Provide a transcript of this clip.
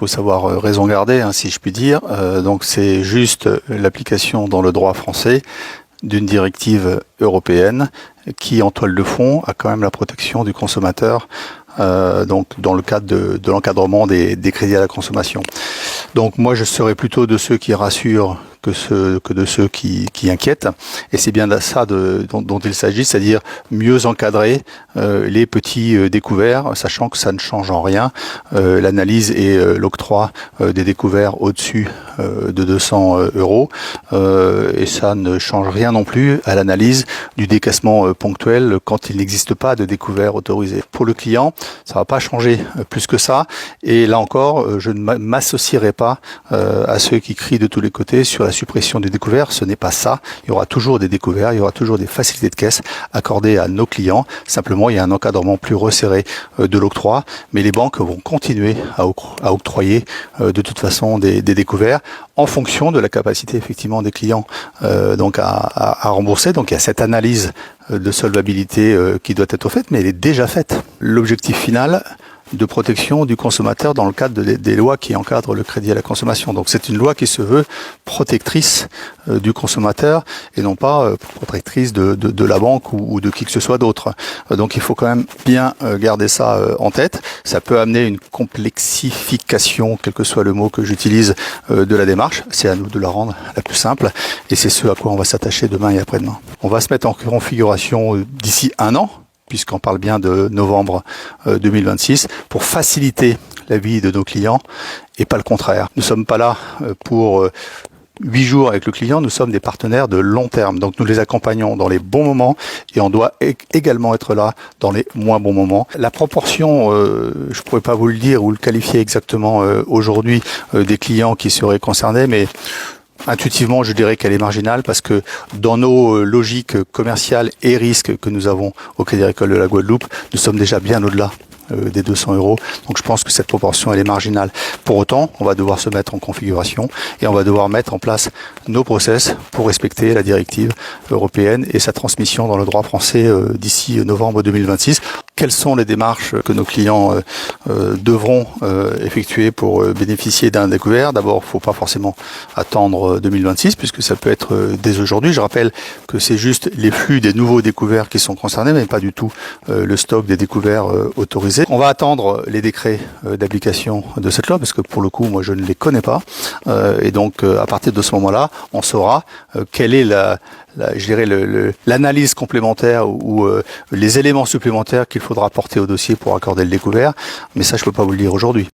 faut savoir raison garder, hein, si je puis dire. Donc c'est juste l'application dans le droit français d'une directive européenne qui, en toile de fond, a quand même la protection du consommateur, donc dans le cadre de l'encadrement des crédits à la consommation. Donc moi, je serais plutôt de ceux qui rassurent que de ceux qui inquiètent. Et c'est bien de ça dont il s'agit, c'est-à-dire mieux encadrer les petits découverts, sachant que ça ne change en rien l'analyse et l'octroi des découverts au-dessus de 200 euros. Et ça ne change rien non plus à l'analyse du décaissement ponctuel quand il n'existe pas de découvert autorisé. Pour le client, ça va pas changer plus que ça. Et là encore, je ne m'associerai pas à ceux qui crient de tous les côtés sur la suppression des découverts. Ce n'est pas ça. Il y aura toujours des découverts, il y aura toujours des facilités de caisse accordées à nos clients. Simplement, il y a un encadrement plus resserré de l'octroi, mais les banques vont continuer à octroyer de toute façon des découverts en fonction de la capacité effectivement des clients donc à rembourser. Donc il y a cette analyse de solvabilité qui doit être faite, mais elle est déjà faite. L'objectif final de protection du consommateur dans le cadre des lois qui encadrent le crédit à la consommation. Donc c'est une loi qui se veut protectrice du consommateur et non pas protectrice de la banque ou de qui que ce soit d'autre. Donc il faut quand même bien garder ça en tête. Ça peut amener une complexification, quel que soit le mot que j'utilise, de la démarche. C'est à nous de la rendre la plus simple et c'est ce à quoi on va s'attacher demain et après-demain. On va se mettre en configuration d'ici un an, puisqu'on parle bien de novembre 2026, pour faciliter la vie de nos clients et pas le contraire. Nous ne sommes pas là pour 8 jours avec le client, nous sommes des partenaires de long terme. Donc nous les accompagnons dans les bons moments et on doit également être là dans les moins bons moments. La proportion, je ne pourrais pas vous le dire ou le qualifier exactement aujourd'hui des clients qui seraient concernés, mais intuitivement, je dirais qu'elle est marginale parce que dans nos logiques commerciales et risques que nous avons au Crédit Agricole de la Guadeloupe, nous sommes déjà bien au-delà des 200 euros. Donc je pense que cette proportion, elle est marginale. Pour autant, on va devoir se mettre en configuration et on va devoir mettre en place nos process pour respecter la directive européenne et sa transmission dans le droit français d'ici novembre 2026. Quelles sont les démarches que nos clients devront effectuer pour bénéficier d'un découvert? D'abord, il ne faut pas forcément attendre 2026 puisque ça peut être dès aujourd'hui. Je rappelle que c'est juste les flux des nouveaux découverts qui sont concernés, mais pas du tout le stock des découverts autorisés. On va attendre les décrets d'application de cette loi parce que pour le coup, moi, je ne les connais pas. Et donc, à partir de ce moment-là, on saura quelle est je dirais l'analyse complémentaire ou les éléments supplémentaires qu'il faudra apporter au dossier pour accorder le découvert. Mais ça, je peux pas vous le dire aujourd'hui.